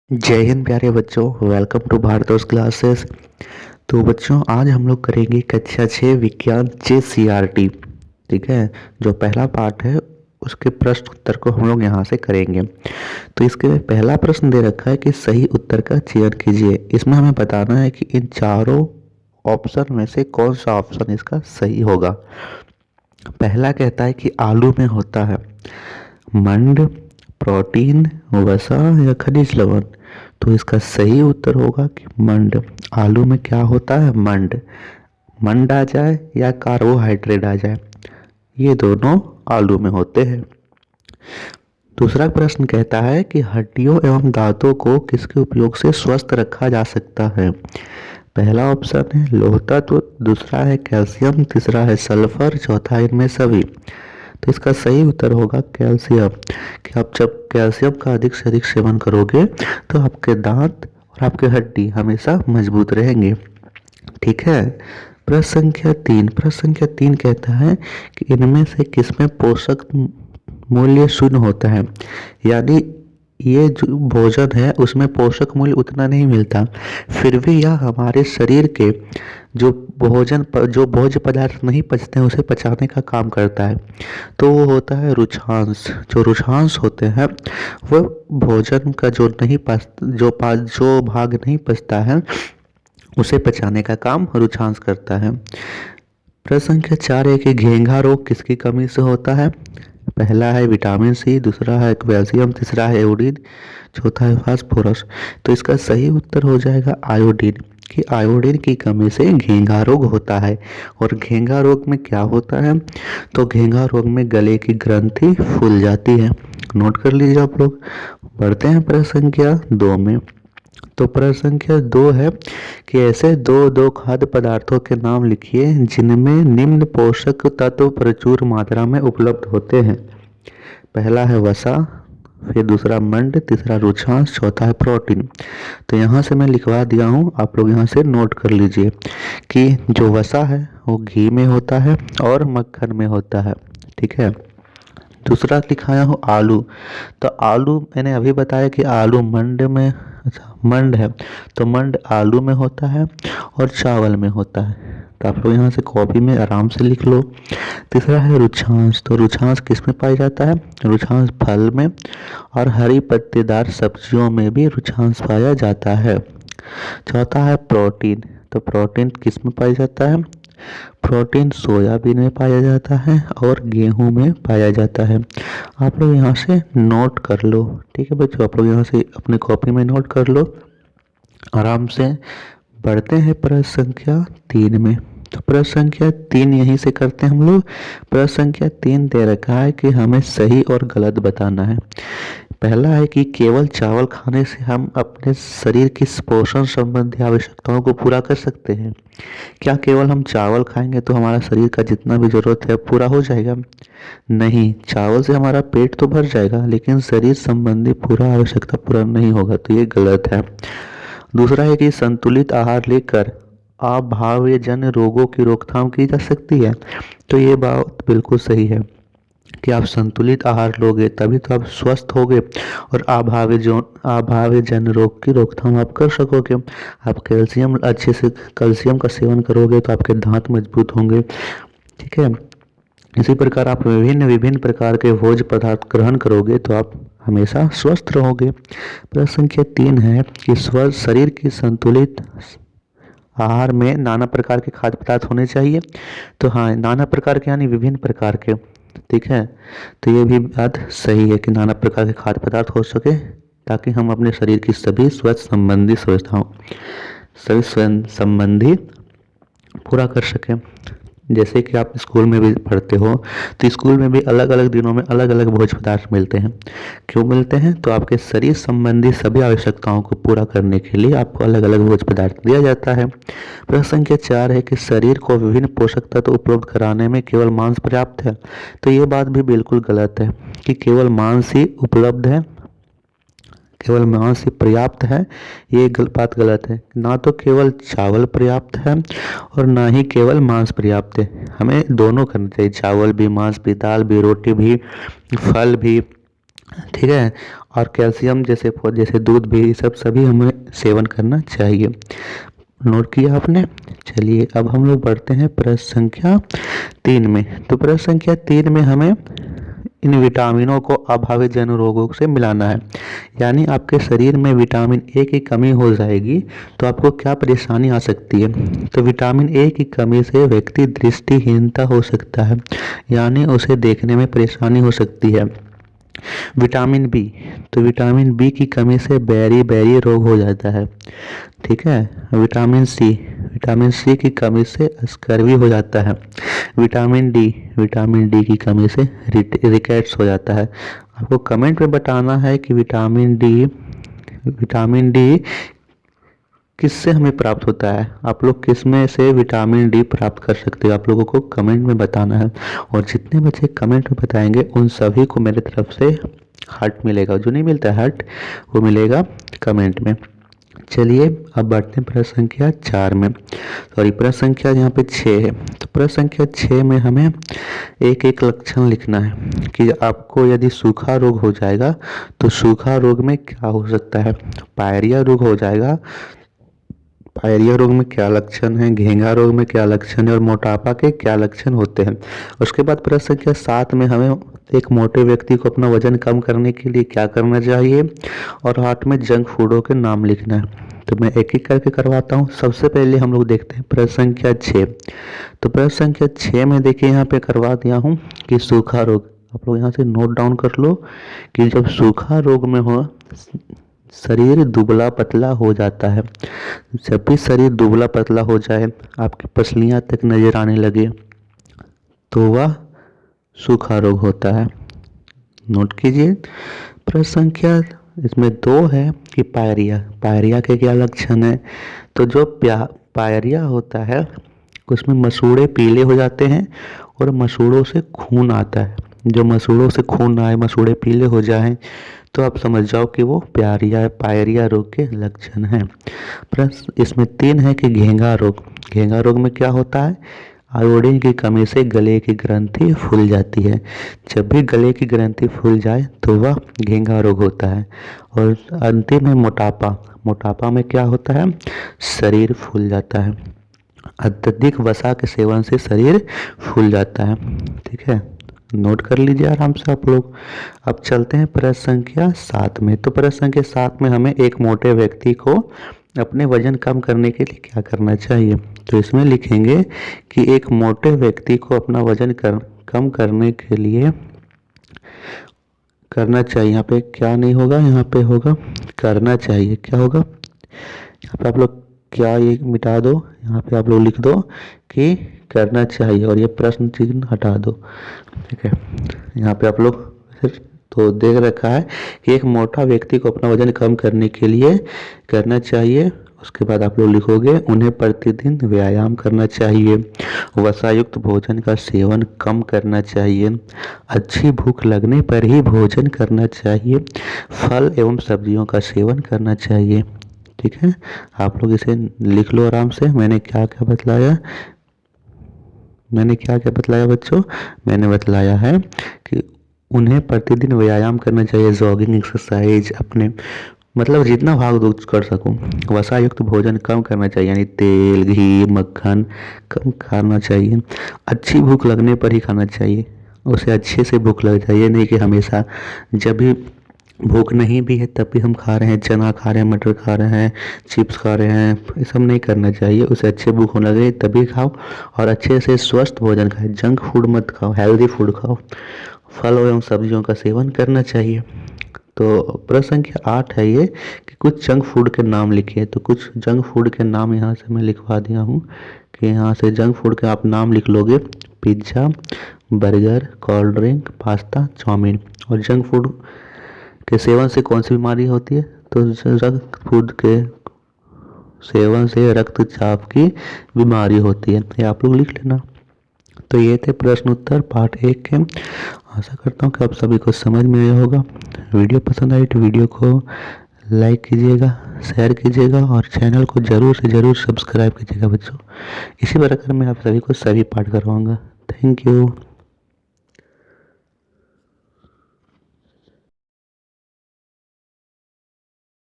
जय हिंद प्यारे बच्चों, वेलकम टू भारतोष क्लासेस। तो बच्चों, आज हम लोग करेंगे कक्षा 6 विज्ञान JCRT। ठीक है, जो पहला पार्ट है उसके प्रश्न उत्तर को हम लोग यहाँ से करेंगे। तो इसके पहला प्रश्न दे रखा है कि सही उत्तर का चयन कीजिए। इसमें हमें बताना है कि इन चारों ऑप्शन में से कौन सा ऑप्शन इसका सही होगा। पहला कहता है कि आलू में होता है मंड, प्रोटीन, वसा या खनिज लवण। तो इसका सही उत्तर होगा कि मंड। आलू में क्या होता है? मंड। मंड आ जाए या कार्बोहाइड्रेट आ जाए, ये दोनों आलू में होते हैं। दूसरा प्रश्न कहता है कि हड्डियों एवं दांतों को किसके उपयोग से स्वस्थ रखा जा सकता है। पहला ऑप्शन है लौह तत्व, दूसरा है कैल्शियम, तीसरा है सल्फर, चौथा है इनमें सभी। तो इसका सही उत्तर होगा कैल्शियम। कि आप जब कैल्शियम का अधिक से अधिक सेवन करोगे तो आपके दांत और आपके हड्डी हमेशा मजबूत रहेंगे। ठीक है। प्रश्न संख्या 3 कहता है कि इनमें से किसमें पोषक मूल्य शून्य होता है। यानी ये जो भोजन है उसमें पोषक मूल्य उतना नहीं मिलता, फिर भी यह हमारे शरीर के जो भोज्य पदार्थ नहीं पचते हैं उसे पचाने का काम करता है। तो वो होता है रुक्षांश। जो रुक्षांश होते हैं वो भोजन का जो भाग नहीं पचता है उसे पचाने का काम रुक्षांश करता है। प्रश्न संख्या 4 है कि घेंघा रोग किसकी कमी से होता है। पहला है विटामिन सी, दूसरा है कैल्शियम, तीसरा है आयोडीन, चौथा है फास्फोरस। तो इसका सही उत्तर हो जाएगा आयोडीन। कि आयोडीन की कमी से घेंघा रोग होता है। और घेंघा रोग में क्या होता है? तो घेंघा रोग में गले की ग्रंथि फूल जाती है। नोट कर लीजिए आप लोग। बढ़ते हैं प्रश्न संख्या 2 में। तो प्रश्न संख्या 2 है कि ऐसे दो दो खाद्य पदार्थों के नाम लिखिए जिनमें निम्न पोषक तत्व प्रचुर मात्रा में उपलब्ध होते हैं। पहला है वसा, फिर दूसरा मंड, तीसरा रुक्षांश, चौथा है प्रोटीन। तो यहाँ से मैं लिखवा दिया हूँ, आप लोग यहाँ से नोट कर लीजिए कि जो वसा है वो घी में होता है और मक्खन में होता है। ठीक है। दूसरा लिखाया हूँ आलू। तो आलू मैंने अभी बताया कि आलू मंड में, अच्छा मंड है तो मंड आलू में होता है और चावल में होता है। तो आप लोग यहाँ से कॉपी में आराम से लिख लो। तीसरा है रुक्षांश। तो रुक्षांश किस में पाया जाता है? रुक्षांश फल में और हरी पत्तेदार सब्जियों में भी रुक्षांश पाया जाता है। चौथा है प्रोटीन। तो प्रोटीन किस में पाया जाता है? प्रोटीन सोयाबीन में पाया जाता है और गेहूं में पाया जाता है। आप लोग यहाँ से नोट कर लो। ठीक है बच्चों, आप लोग यहाँ से अपने कॉपी में नोट कर लो आराम से। बढ़ते हैं प्रश्न संख्या 3 में। तो प्रश्न संख्या 3 यहीं से करते हैं हम लोग। प्रश्न संख्या 3 दे रखा है कि हमें सही और गलत बताना है। पहला है कि केवल चावल खाने से हम अपने शरीर की पोषण संबंधी आवश्यकताओं को पूरा कर सकते हैं। क्या केवल हम चावल खाएंगे तो हमारा शरीर का जितना भी जरूरत है पूरा हो जाएगा? नहीं, चावल से हमारा पेट तो भर जाएगा लेकिन शरीर संबंधी पूरा आवश्यकता पूरा नहीं होगा, तो ये गलत है। दूसरा है कि संतुलित आहार लेकर आभावजन्य रोगों की रोकथाम की जा सकती है। तो ये बात बिल्कुल सही है कि आप संतुलित आहार लोगे तभी तो आप स्वस्थ होगे और आभावजन्य रोग की रोकथाम आप कर सकोगे। आप कैल्शियम का सेवन करोगे तो आपके दांत मजबूत होंगे। ठीक है। इसी प्रकार आप विभिन्न विभिन्न प्रकार के भोज्य पदार्थ ग्रहण करोगे तो आप हमेशा स्वस्थ रहोगे। प्रश्न संख्या 3 है कि स्वस्थ शरीर की संतुलित आहार में नाना प्रकार के खाद्य पदार्थ होने चाहिए। तो हाँ, नाना प्रकार के यानी विभिन्न प्रकार के। ठीक है। तो ये भी बात सही है कि नाना प्रकार के खाद्य पदार्थ हो सके ताकि हम अपने शरीर की सभी सभी स्वास्थ्य संबंधी पूरा कर सकें। जैसे कि आप स्कूल में भी पढ़ते हो तो स्कूल में भी अलग अलग दिनों में अलग अलग भोज्य पदार्थ मिलते हैं। क्यों मिलते हैं? तो आपके शरीर संबंधी सभी आवश्यकताओं को पूरा करने के लिए आपको अलग अलग भोज्य पदार्थ दिया जाता है। प्रश्न संख्या 4 है कि शरीर को विभिन्न पोषक तत्व उपलब्ध कराने में केवल मांस पर्याप्त है। तो ये बात भी बिल्कुल गलत है कि केवल मांस ही उपलब्ध है, केवल मांस ही पर्याप्त है। ये बात गलत है। ना तो केवल चावल पर्याप्त है और ना ही केवल मांस पर्याप्त है। हमें दोनों करना चाहिए, चावल भी, मांस भी, दाल भी, रोटी भी, फल भी। ठीक है। और कैल्शियम जैसे जैसे दूध भी, ये सब सभी हमें सेवन करना चाहिए। नोट किया आपने। चलिए अब हम लोग बढ़ते हैं प्रश्न संख्या 3 में। तो प्रश्न संख्या 3 में हमें इन विटामिनों को अभावित जन रोगों से मिलाना है। यानी आपके शरीर में विटामिन ए की कमी हो जाएगी तो आपको क्या परेशानी आ सकती है। तो विटामिन ए की कमी से व्यक्ति दृष्टिहीनता हो सकता है, यानी उसे देखने में परेशानी हो सकती है। विटामिन बी, तो विटामिन बी की कमी से बेरी रोग हो जाता है। ठीक है। विटामिन सी, विटामिन सी की कमी से स्कर्वी हो जाता है। विटामिन डी, विटामिन डी की कमी से रिकेट्स हो जाता है। आपको कमेंट में बताना है कि विटामिन डी किससे हमें प्राप्त होता है। आप लोग किस में से विटामिन डी प्राप्त कर सकते हो, आप लोगों को कमेंट में बताना है। और जितने बच्चे कमेंट में बताएंगे उन सभी को मेरे तरफ से हार्ट मिलेगा, जो नहीं मिलता है हार्ट वो मिलेगा कमेंट में। चलिए अब बढ़ते हैं प्रश्न संख्या 4 में, सॉरी प्रश्न संख्या यहाँ पे 6 है। तो प्रश्न संख्या 6 में हमें एक एक लक्षण लिखना है कि आपको यदि सूखा रोग हो जाएगा तो सूखा रोग में क्या हो सकता है। पायरिया रोग हो जाएगा, पायरिया रोग में क्या लक्षण है, घेंघा रोग में क्या लक्षण है और मोटापा के क्या लक्षण होते हैं। उसके बाद प्रश्न संख्या 7 में हमें एक मोटे व्यक्ति को अपना वजन कम करने के लिए क्या करना चाहिए और 8 में जंक फूडों के नाम लिखना है। तो मैं एक एक करके करवाता हूँ। सबसे पहले हम लोग देखते हैं प्रश्न संख्या 6। तो प्रश्न संख्या 6 में देखिए यहाँ पे करवा दिया हूँ कि सूखा रोग, आप लोग यहाँ से नोट डाउन कर लो कि जब सूखा रोग में हो शरीर दुबला पतला हो जाता है। जब भी शरीर दुबला पतला हो जाए, आपकी पसलियां तक नजर आने लगे, तो वह सूखा रोग होता है। नोट कीजिए। प्रश्न संख्या इसमें 2 है कि पायरिया, पायरिया के क्या लक्षण है। तो जो पायरिया होता है उसमें मसूड़े पीले हो जाते हैं और मसूड़ों से खून आता है। जो मसूड़ों से खून आए, मसूड़े पीले हो जाएं, तो आप समझ जाओ कि वो पायरिया रोग के लक्षण हैं। प्रश्न इसमें 3 है कि घेंघा रोग, घेंघा रोग में क्या होता है। आयोडीन की कमी से गले की ग्रंथि फूल जाती है। जब भी गले की ग्रंथि फूल जाए तो वह घेंघा रोग होता है। और अंतिम है मोटापा, मोटापा में क्या होता है, शरीर फूल जाता है। अत्यधिक वसा के सेवन से शरीर फूल जाता है। ठीक है, नोट कर लीजिए आराम से आप लोग। अब चलते हैं प्रश्न संख्या 7 में। तो प्रश्न संख्या 7 में हमें एक मोटे व्यक्ति को अपने वजन कम करने के लिए क्या करना चाहिए। तो इसमें लिखेंगे कि एक मोटे व्यक्ति को अपना वजन कम करने के लिए करना चाहिए। यहाँ पे क्या नहीं होगा, यहाँ पे होगा करना चाहिए। क्या होगा, यहाँ पे आप लोग क्या ये मिटा दो, यहाँ पे आप लोग लिख दो कि करना चाहिए और ये प्रश्न चिन्ह हटा दो। ठीक है, यहाँ पे आप लोग तो देख रखा है कि एक मोटा व्यक्ति को अपना वजन कम करने के लिए करना चाहिए। उसके बाद आप लोग लिखोगे उन्हें प्रतिदिन व्यायाम करना चाहिए, वसायुक्त भोजन का सेवन कम करना चाहिए, अच्छी भूख लगने पर ही भोजन करना चाहिए, फल एवं सब्जियों का सेवन करना चाहिए। ठीक है, आप लोग इसे लिख लो आराम से। मैंने क्या क्या बतलाया बच्चों, मैंने बतलाया है कि उन्हें प्रतिदिन व्यायाम करना चाहिए, जॉगिंग एक्सरसाइज, अपने मतलब जितना भाग दौड़ कर सकूं। वसायुक्त भोजन कम करना चाहिए, यानी तेल घी मक्खन कम खाना चाहिए। अच्छी भूख लगने पर ही खाना चाहिए, उसे अच्छे से भूख लग चाहिए, नहीं कि हमेशा जब भी भूख नहीं भी है तब भी हम खा रहे हैं, चना खा रहे हैं, मटर खा रहे हैं, चिप्स खा रहे हैं, ये सब नहीं करना चाहिए। उसे अच्छे भूख होने लगे तभी खाओ और अच्छे से स्वस्थ भोजन खाओ, जंक फूड मत खाओ, हेल्दी फूड खाओ, फल एवं सब्जियों का सेवन करना चाहिए। तो प्रश्न संख्या 8 है ये कि कुछ जंक फूड के नाम लिखिए। तो कुछ जंक फूड के नाम यहाँ से मैं लिखवा दिया हूँ कि यहाँ से जंक फूड के आप नाम लिख लोगे, pizza, burger, cold drink, pasta, chow mein. और जंक फूड के सेवन से कौन सी बीमारी होती है, तो जंक फूड के सेवन से रक्तचाप की बीमारी होती है, ये आप लोग लिख लेना। तो ये थे प्रश्न उत्तर पार्ट 1 के। आशा करता हूँ कि आप सभी को समझ में आया होगा। वीडियो पसंद आई तो वीडियो को लाइक कीजिएगा, शेयर कीजिएगा और चैनल को ज़रूर से ज़रूर सब्सक्राइब कीजिएगा बच्चों। इसी प्रकार मैं आप सभी को सभी पाठ करवाऊँगा। Thank you.